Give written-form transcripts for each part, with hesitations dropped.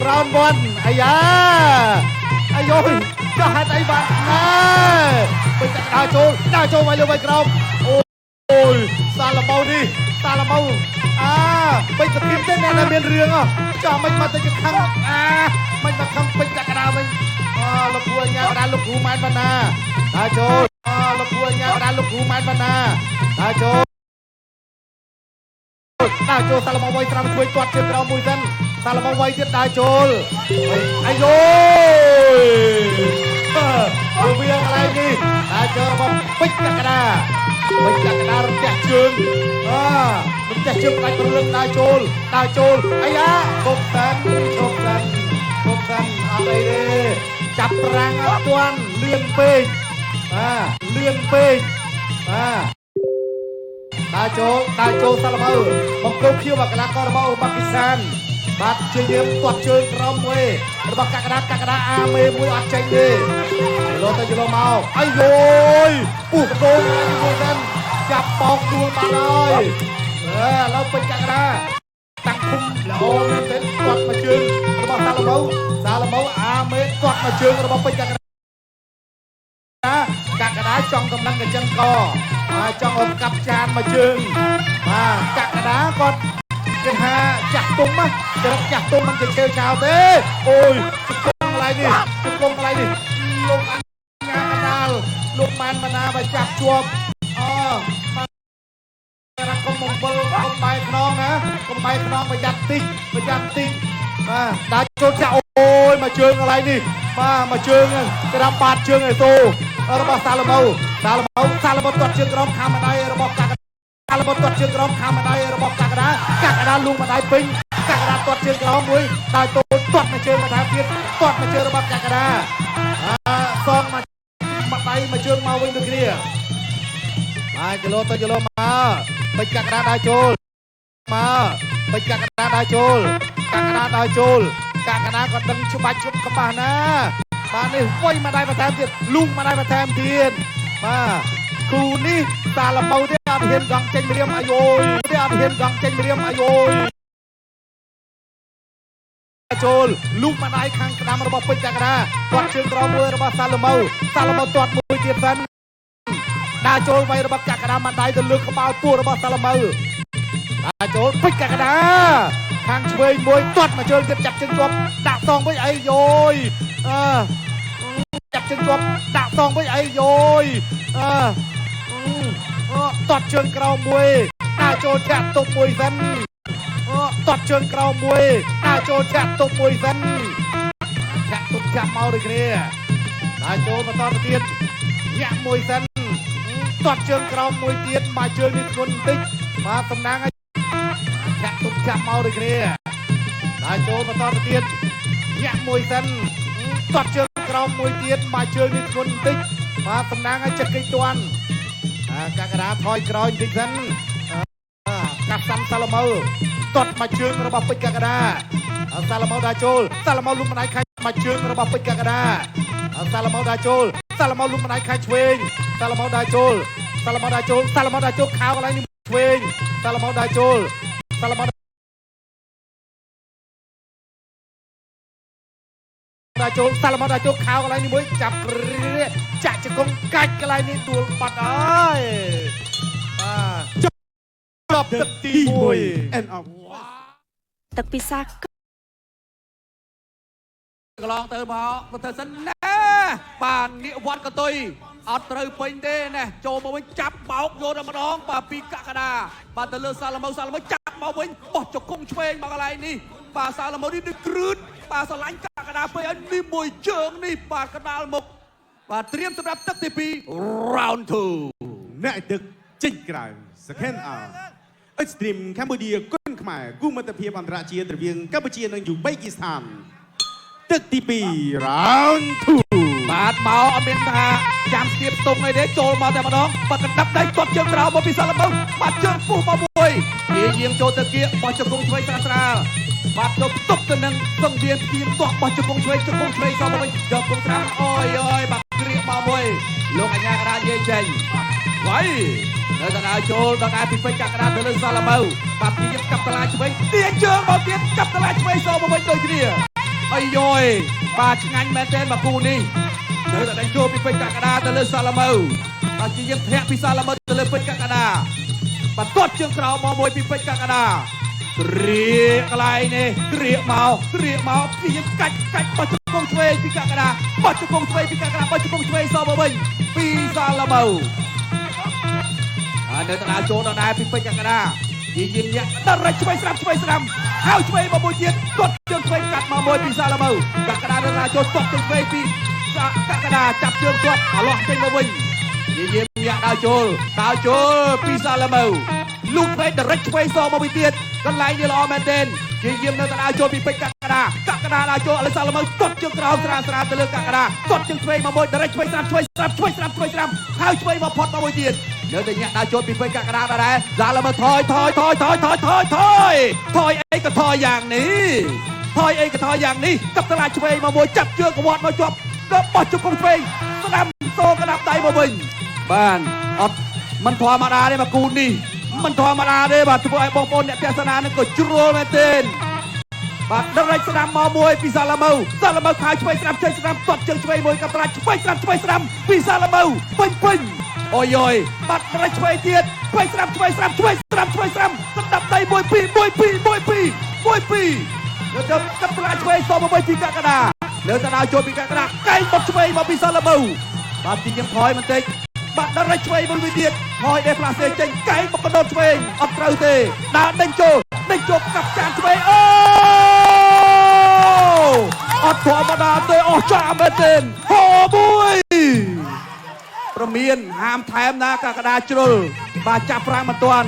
round one អាយ៉ាអាយចោះហេតុអីបាទណាពេញតែដើរចូលមកលើវិញក្រោមអូយសាឡម៉ូនេះសាឡម៉ូពេញទៅគៀមទេអ្នកដែលមានរឿងចោះមិនមកទៅជខាងមិនមកខំពេញតែដើរវិញលោកគ្រូអញ្ញាកដាលោកគ្រូម៉ែនបណ្ណាដើរចូលលោកគ្រូអញ្ញាកដាលោកគ្រូម៉ែនបណ្ណាដើរចូលសាឡម៉ូវាយត្រាំជួយទាត់ជើងក្រោមមួយសិនសាឡម៉ូវាយទៀតដើរចូលអាយវាកន្លែងនេះដើរចូលរបស់ពេជ្រកដារំទះជើងរំទះជើងផ្ដាច់ប្រលឹងដើរចូលអាយ៉ាគប់សិនអត់អីទេចាប់ប្រាំងអត់ទាន់លឿនពេកដើរចូលសាឡម៉ូមកគ្រប់ខៀវមកកន្លងករបស់អូបាគីស្ថានបាទជាយាមទាត់ជើងក្រោមមួយរបស់កាកដាអាមេមួយអត់ចេញទេលោទៅមកអាយពុះកោងមួយសិនចាប់បោកដួលបាត់ហើយឥឡូវពេញកាកដាតាំងភូមិល្អមែនទេទាត់មកជើងរបស់សាឡម៉ូអាមេទាត់មកជើងរបស់ពេញកាកដាចង់កំឡឹងកញ្ចឹងកចង់អមកាប់ចានមកជើងកាកដាគាត់គេថាចាស់ទុំចរិតចាស់ទុំមិនជាឆេវឆាវទេអូយជង្គង់កន្លែងនេះលោកអញ្ញាកដាលលោកម៉ែនបណ្ណាបើចាប់ជាប់កុំបំពល់កុំបែកខ្នងណាកុំបែកខ្នងប្រយ័ត្នតិចដើរចូលចាក់អូយមកជើងកន្លែងនេះមកជើងក្រាបបាតជើងឯសូរបស់សាឡម៉ូទាត់ជើងក្រោមខាងម្ដាយរបស់កាកដាទាត់ជើងក្រោមខាងម្ដាយរបស់កាកដាលួងម្ដាយពេញកាកដាទាត់ជើងក្រោមមួយដើរចូលទាត់មកជើងម្ដាយទៀតទាត់មកជើងរបស់កាកដាសងមកម្ដាយមកជើងមកវិញដូចគ្នាគីឡូទៅគីឡូមកពេជ្រកាកដាដើរចូលពេជ្រកាកដាដើរចូលកាកដាក៏ដឹងច្បាច់ជប់ក្បាស់ណាបាទនេះវៃមកដៃបន្ថែមទៀតលូងមកដៃបន្ថែមទៀតគូនេះសាឡម៉ូទេអត់ហ៊ានកង់ចេញម្រាមអាយចូលលូកមកដៃខាងស្ដាំរបស់ពេជ្រកាកដាគាត់ជើងក្រោមមួយរបស់សាឡម៉ូទាត់មួយទៀតសិនដើរចូលវាយរបស់កាកដាមកដៃទៅលើក្បាលពោះរបស់សាឡម៉ូដើរចូលពេជ្រកាកដាខាងឆ្វេងមួយទាត់មកជើងទៀតចាប់ជើងជាប់ដាក់សងវិញចាប់ជើងជាប់ដាក់សងវិញទាត់ជើងក្រោមមួយដើរចូលចាក់ទុកមួយសិនទាត់ជើងក្រោមមួយដើរចូលចាក់ទុកមួយសិនចាក់ទុកចាប់មកដូចគ្នាដើរចូលបន្តទៅទៀតញាក់មួយសិនទាត់ជើងក្រោមមួយទៀតមកជើងនេះធ្ងន់បន្តិចបាទតំណាងឲ្យចាក់ទុកចាប់មកដូចគ្នាដើរចូលបន្តទៅទៀតញាក់មួយសិនទាត់ជើងក្រោមមួយទៀតមកជើងនេះធ្ងន់បន្តិចបាទតំណាងឲ្យចិត្តគេទាន់កាកដាថយក្រោយបន្តិចសិនកាប់សាំសាឡម៉ូទាត់មកជើងរបស់ពេជ្រកាកដាសាឡម៉ូដើរចូលសាឡម៉ូលុំម្ដាយខាងមកជើងរបស់ពេជ្រកាកដាសាឡម៉ូដើរចូលសាឡម៉ូលុំម្ដាយខាងឆ្វេងសាឡម៉ូដើរចូលខោកន្លែងនេះឆ្វេងសាឡម៉ូដើរចូលសាឡម៉ូដើរចូលខោកន្លែងនេះមួយចាប់ចាក់ជង្គង់កាច់កន្លែងនេះដួលបាត់ហើយចប់ទឹកទី1 end of ទឹកពិសាកន្លងទៅមកទៅសិនណាបានងាកវត្តកតុយអត់ត្រូវពេញទេណាចូលមកវិញចាប់បោកយកតែម្ដងបាទពីកាកដាបាទទៅលើសាឡម៉ូចាប់មកវិញបោះជង្គង់ឆ្វេងមកកន្លែងនេះបាទសាឡម៉ូនេះគ្រឹតបាទស្រឡាញ់កាកដាពេកឲ្យនេះមួយជើងនេះបាទកដាលមុខបាទត្រៀមសម្រាប់ទឹកទី2 round 2អ្នកទឹកចេញក្រៅ second hour អេកស្ទ្រីមកម្ពុជាគុនខ្មែរគូមិត្តភាពអន្តរជាតិរវាងកម្ពុជានិងយូបេគីស្ថានទឹកទី2 round 2បាទមកអត់មានថាចាំស្ទាបទុំអីទេចូលមកតែម្ដងបាត់កណ្ដាប់ដៃគាត់ជើងក្រោមមកពីសាឡម៉ូបាទជើងពុះមកមួយនិយាមចូលទៅគៀកបោះជង្គង់ឆ្វេងស្រាលបាទទៅទប់ទៅនឹងសង្វៀនទៀនទាស់បោះជង្គង់ឆ្វេងសមកវិញយកជង្គង់ស្រាលអូយបាទគ្រាកមកមួយលោកអញ្ញាកដានិយាយចេញវ៉ៃនៅដង្អើចូលដង្អើពីពេជ្រកាកដាទៅលើសាឡម៉ូបាទពីកាប់តឡាឆ្វេងទាញជើងមកទៀតកាប់តឡាឆ្វេងសមកវិញដូចគ្នា អីយ៉យបាទឆ្ងាញ់មែនទែនមកគូនេះនៅតែដេញចូលពីពេជ្រកក្កដាទៅលើសាឡាមៅបាទជាយើងធ្លាក់ពីសាឡាមៅទៅលើពេជ្រកក្កដាបាទទាត់ជើងក្រោមមកមួយពីពេជ្រកក្កដារៀកកន្លែងនេះរៀកមកពីយើងកាច់បោះជង្គង់ឆ្វេងពីកក្កដាបោះជង្គង់ឆ្វេងពីកក្កដាបោះជង្គង់ឆ្វេងសមកវិញពីសាឡាមៅនៅតាចូលដល់ដែរពីពេជ្រកក្កដានិយាយញាក់ដល់រត់ឆ្វេងស្រាំហើយឆ្វេងមកមួយទៀតគាត់ជើងឆ្វេងកាត់មកមួយពីសាឡាមៅកក្កដាដល់ណាចូលគាត់ជើងឆ្វេងពីកក្កដាចាប់ជើងគាត់អលាស់ចេញមកវិញនិយាយញាក់ដល់ចូលពីសាឡាមៅលូកពេកដរិចឆ្វេងសមកវិញទៀតកន្លែងនេះល្អមែនទែននិយាយនៅតាចូលពីពេជ្រកក្កដាដល់ចូលអលេសាឡាមៅគាត់ជើងក្រោមស្រាលទៅលើកក្កដាគាត់ជើងឆ្វេងមកមួយដរិចឆ្វេងស្រាំហើយឆ្វេងមកផុតមកមួយទៀតនៅតែញាក់ដល់ចូលពីពេជ្រកក្កដាដែរសាឡាមៅថយអីក៏ថយយ៉ាងនេះកັບតឡាឆ្វេងមកមួយចាប់ជើងកវាត់មកជាប់ដល់បោះជង្គង់ឆ្វេងស្ដាំសូកដាប់ដៃមកវិញបានអត់មិនធម្មតាទេមកគូនេះមិនធម្មតាទេបាទធ្វើឲ្យបងប្អូនអ្នកទស្សនានឹងក៏ជ្រុលមែនទេបាទដល់រៃស្ដាំមកមួយពីសាឡាមៅខាយឆ្វេងស្ដាំចេញស្ដាំទាត់ជើងឆ្វេងមួយកັບតឡាឆ្វេងស្ដាំពីសាឡាមៅពេញអូយបាត់រៃឆ្វេងទៀតឆ្វេងស្ដាំស្ដាប់ដៃមួយពីរនៅទៅកັບតឡាឆ្វេងសមកវិញពីកក្កដានៅទៅដល់ចូលពីកក្កដាកែងមកឆ្វេងមកពីសាឡាមៅបាទទីខ្ញុំថយបន្តិចបាត់ដល់រៃឆ្វេងមួយទៀតហើយដេផ្លាសេចេញកែងមកកដោតឆ្វេងអត់ត្រូវទេដើរដេញចូលកាប់ចានឆ្វេងអូអត់ធម្មតាទេអស់ចាមែនទេហូមួយប្រមានហាមថែមណាកក្កដាជ្រុលបាទចាប់ប្រាំងអត់ទាន់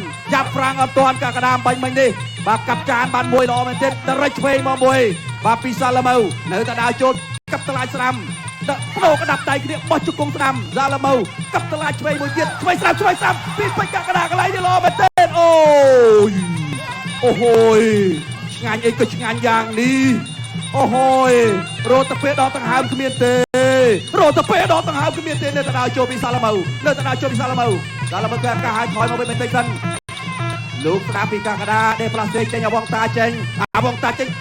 កក្កដាបាញ់មិញនេះបាទកាប់ចានបានមួយល្អមែនទេដល់រៃឆ្វេងមកមួយបាទពីសាឡាមៅនៅតែដើរចូលកាប់តឡាយស្រាំប្ដូរកដាប់ដៃគ្នាបោះជង្គង់ស្ដាំសាឡាមៅកាប់តឡាឆ្វេងមួយទៀតឆ្វេងស្ដាំពីពេជ្រកក្កដាកន្លែងនេះល្អមែនទេអូហូយឆ្ងាញ់អីក៏ឆ្ងាញ់យ៉ាងនេះអូហូយរត់ទៅពេលដល់ដង្ហើមគ្មានទេនៅតែដើរចូលពីសាឡាមៅសាឡាមៅគឺអាកាសឲ្យថយមកវិញបន្តិចសិនលោកស្ដាប់ពីកក្កដាដេផ្លាស្ទិកចេញអវងតាចេញ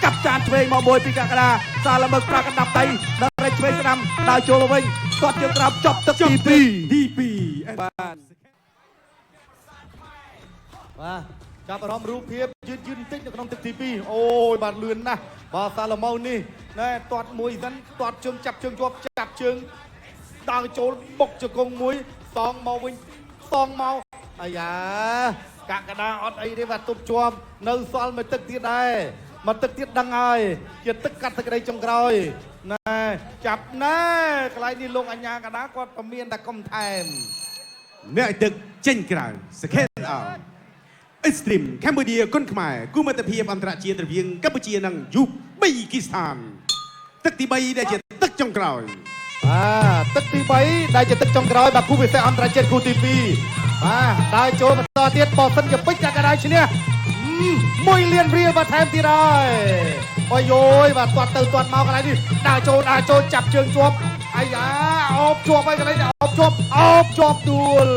កាប់ចានឆ្វេងមកមួយពីកក្កដាសាឡាមៅប្រាក់កណ្ដាប់ដៃដល់រែកឆ្វេងស្ដាំដើរចូលទៅវិញគាត់ជើងក្រោមចប់ទឹកទី2បាទចាប់អារម្មណ៍រូបភាពយឺតបន្តិចនៅក្នុងទឹកទី2អូយបាទលឿនណាស់បាទសាឡាមៅនេះណែទាត់មួយសិនទាត់ជើងចាប់ជើងជាប់ចាប់ជើងដើរចូលបុកជង្គង់មួយសងមកវិញអាយ៉ាកក្កដាអត់អីទេបាទទប់ជាប់នៅសល់មួយទឹកទៀតដែរមកទឹកទៀតដឹងហើយជាទឹកកាត់ទឹកដីចុងក្រោយណែចាប់ណែកន្លែងនេះលោកអញ្ញាកដាគាត់ក៏មានតែកុំថែមអ្នកទឹកចេញក្រៅសខេនអោExtreme Cambodia គុនខ្មែរគូមិត្តភាពអន្តរជាតិរវាងកម្ពុជានិងយូប៊ីគីស្ថានទឹកទី3ដែលជាទឹកចុងក្រោយទឹកទី3ដែលជាទឹកចុងក្រោយបាទគូពិសេសអន្តរជាតិគូទី2បាទដើរចូលបន្តទៀតបើសិនជាពេជ្រកក្កដាឈ្នះ1 លានរៀលបាទថែមទៀតហើយអូយបាទទាត់ទៅទាត់មកកន្លែងនេះដើរចូលចាប់ជើងជាប់អាយ៉ាអបជាប់ហើយកន្លែងនេះអបជាប់ដួល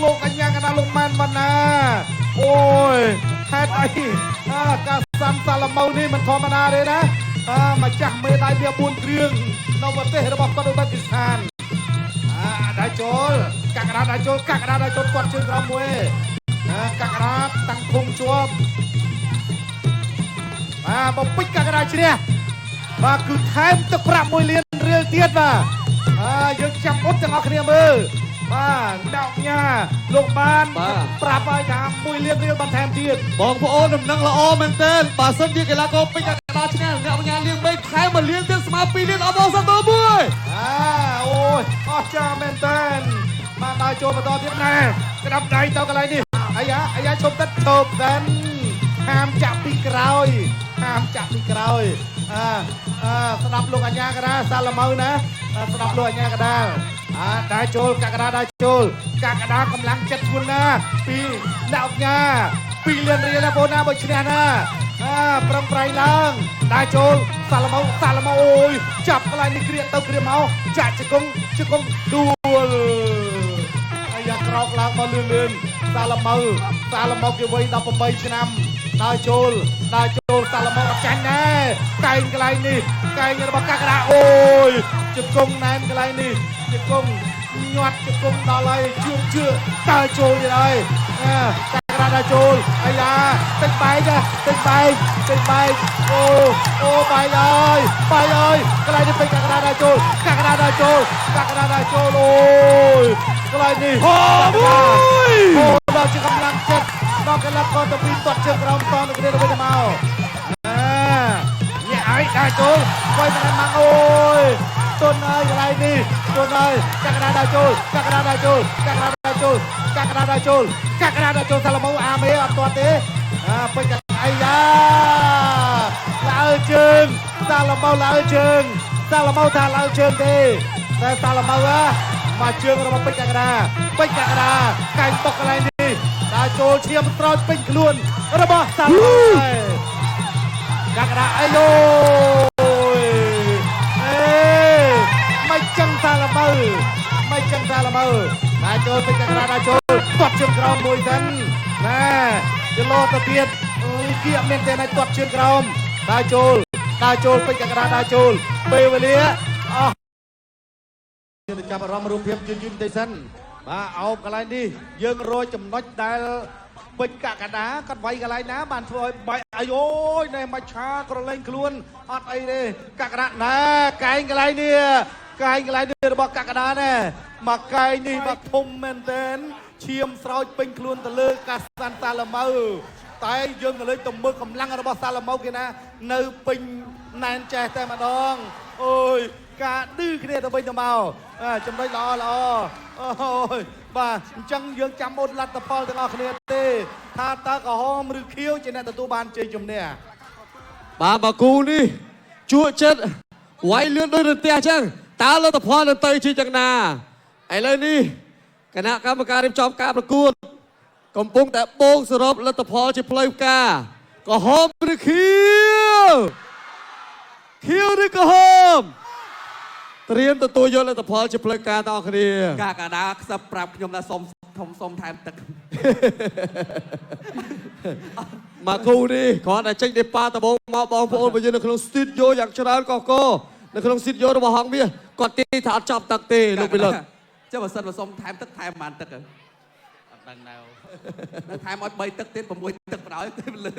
លោកអញ្ញាកណ្ដាលលោកម៉ែនបណ្ណាអូយហេតុអីការសាំសាឡាមៅនេះមិនធម្មតាទេណាម្ចាស់មេដាយវា4គ្រឿងនៅប្រទេសរបស់គាត់ឧបេក្ខស្ថានដើរចូលកក្កដាដើរចូលគាត់ជើងក្រោមមួយកក្កដាតាំងភុំជាប់បំពេញកក្កដាឈ្នះបាទគឺថែមទឹកប្រាក់1 លានរៀលទៀតបាទយើងចាំអត់ទាំងអស់គ្នាមើលបាទដល់ញ៉ាលោកបានប្រាប់ឲ្យថា1 លានរៀលបន្ថែមទៀតបងប្អូនដំណឹងល្អមែនទែនបើសិនជាកីឡាករពេជ្រកក្កដាឈ្នះអ្នកបញ្ញាលៀង3ខែ1 លានទៀតស្មើ2 លានអបអរសាទរមួយអូយអស្ចារ្យមែនទែនបាទដល់ចូលបន្តទៀតណែក្តាប់ដៃទៅកន្លែងនេះអាយ៉ាឈប់ទឹកឈប់សិនហាមចាក់ពីក្រោយស្ដាប់លោកអញ្ញាកដាសាឡាមៅណាស្ដាប់លោកអញ្ញាកដាដើរចូលកក្កដាដើរចូលកក្កដាកម្លាំងចិត្តធ្ងន់ណាពីអ្នកអញ្ញា2 លានរៀលណាបងណាបើឈ្នះណាប្រឹងប្រែងឡើងដើរចូលសាឡាមៅអូយចាប់កន្លែងនេះគ្រាទៅគ្រាមកចាក់ជង្គង់ដួលអាយ៉ាក្រោកឡើងមកលឿនសាឡាមៅគេវ័យ18ឆ្នាំដើរចូលសាឡាមៅអត់ចាញ់ដែរ កែងកន្លែងនេះកែងរបស់កាកដាអូយជង្គង់ណែនកន្លែងនេះជង្គង់ញាត់ជង្គង់ដល់ហើយជឿតើចូលទៀតហើយកាកដាដល់ចូលអាយ៉ាតិចបែកតិចបែកអូបែកហើយកន្លែងនេះពេញកាកដាដល់ចូលកាកដាដល់ចូលអូយកន្លែងនេះអូដល់ជាកម្លាំងចិត្តដល់កន្លះកតពីទាត់ជើងក្រោមតទៅគ្នាទៅវិញទៅមកញ៉ាឲ្យដល់ចូលវាយទៅម៉ាំងអូយទុនហើយកន្លែងនេះទុនហើយកាកដាដល់ចូលកាកដាដល់ចូលសាឡម៉ូអាមេអត់ទាត់ទេពេញកាអាយ៉ាឡើជើងសាឡម៉ូថាឡើជើងទេតែសាឡម៉ូមកជើងរបស់ពេញកាកដាកែងបុកកន្លែងនេះដល់ចូលឈាមស្រោចពេញខ្លួនរបស់សាឡម៉ូកាកដាអាយូមិនចឹងសាឡម៉ូដល់ចូលពេញកាកដាដល់ចូលទាត់ជើងក្រោមមួយសិនណាចលោទៅទៀតគៀកមានតែឲ្យទាត់ជើងក្រោមដល់ចូលពេញកាកដាដល់ចូលពេលវេលាអស់យើងចាប់អារម្មណ៍រូបភាពយឺតទៅសិនបាទអោបកន្លែងនេះយើងរកចំណុចដែលពេញកាកដាគាត់វាយកន្លែងណាបានធ្វើឲ្យបែកអាយអូយណែមកឆាក្រឡេងខ្លួនអត់អីទេកាកដាណាកែងកន្លែងនេះរបស់កាកដាណែមកកែងនេះមកធំមែនទែនឈាមស្រោចពេញខ្លួនទៅលើកាសាន់សាឡម៉ូតែយើងក៏លើកទៅមើលកម្លាំងរបស់សាឡម៉ូគេណានៅពេញណែនចេះតែម្ដងអូយការឌឺគ្នាទៅវិញទៅមកចំណុចល្អអូយបាទអញ្ចឹងយើងចាំអូនលទ្ធផលទាំងអស់គ្នាទេថាតើក្រហមឬខៀវជាអ្នកទទួលបានជ័យជំនះបាទមកគូនេះជក់ចិត្តវាយលឿនដូចរន្ទះអញ្ចឹងតើលទ្ធផលនឹងទៅជាយ៉ាងណាឥឡូវនេះគណៈកម្មការរៀបចំការប្រកួតកំពុងតែបូកសរុបលទ្ធផលជាផ្លូវការក្រហមឬខៀវឬក្រហមត្រៀមទទួលយកលទ្ធផលជាផ្លូវការតគ្នាកាកដាខ្សឹបប្រាប់ខ្ញុំថាសុំថែមទឹកមកគូនេះគ្រាន់តែចេញទេប៉ាដបងមកបងប្អូនយើងនៅក្នុងស្ទូឌីយោយ៉ាងច្រើនកកនៅក្នុងស្ទូឌីយោរបស់ហងវាគាត់ទេថាអត់ចាប់ទឹកទេលោកពីលោកចុះបើសិនបើសុំថែមទឹកថែមប៉ុន្មានទឹកអត់ដឹងនៅថែមឲ្យ3ទឹកទៀត6ទឹកបណ្ដោយទេលើ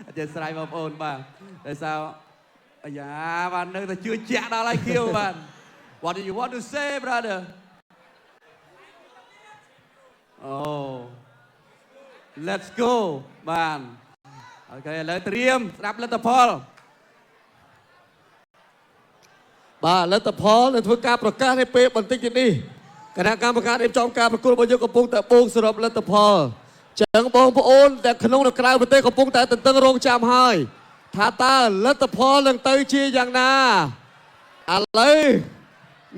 អញ្ចឹងស្រ័យបងប្អូនបាទដោយសារអាយ៉ាបាននៅតែជឿជាក់ដល់ហើយខៀវបាទ What do you want to say brother Oh Let's go បានអូខេឥឡូវត្រៀមស្ដាប់លទ្ធផលបាទលទ្ធផលនឹងធ្វើការប្រកាសនៅពេលបន្តិចទៀតនេះគណៈកម្មការរៀបចំការប្រកួតរបស់យើងកំពុងតែបូកសរុបលទ្ធផលចឹងបងប្អូនតែក្នុងនិងក្រៅប្រទេសកំពុងតែទន្ទឹងរង់ចាំហើយថាតើលទ្ធផលនឹងទៅជាយ៉ាងណាឥឡូវ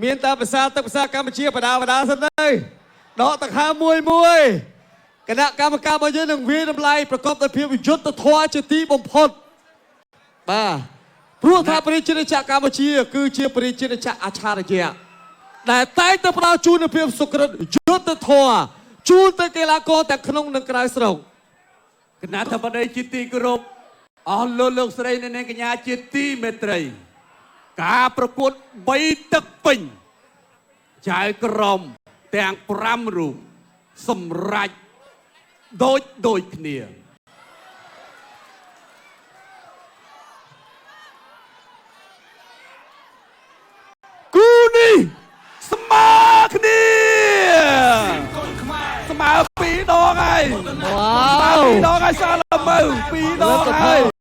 មានតែភាសាទឹកភាសាកម្ពុជាបដាសិនទៅដកដង្ហើមមួយគណៈកម្មការរបស់យើងនឹងវាយតម្លៃប្រកបដោយភាពយុត្តិធម៌ជាទីបំផុតបាទព្រោះថាប្រជាជាតិចក្រកម្ពុជាគឺជាប្រជាជាតិចក្រអច្ឆរិយៈដែលតែងតែផ្ដល់ជូននូវភាពសុក្រិតយុត្តិធម៌ជូនទៅកីឡាករទាំងក្នុងនិងក្រៅស្រុកគណៈធិបតីជាទីគោរពអស់លោកស្រីនិងកញ្ញាជាទីមេត្រីការប្រកួត3ទឹកពេញចៅក្រមទាំង5រូបសម្រេចដូចគ្នាគូនេះស្មើគ្នាស្មើ2 ដងហើយវ៉ាវ2 ដងហើយសាឡម៉ូ2 ដងហើយ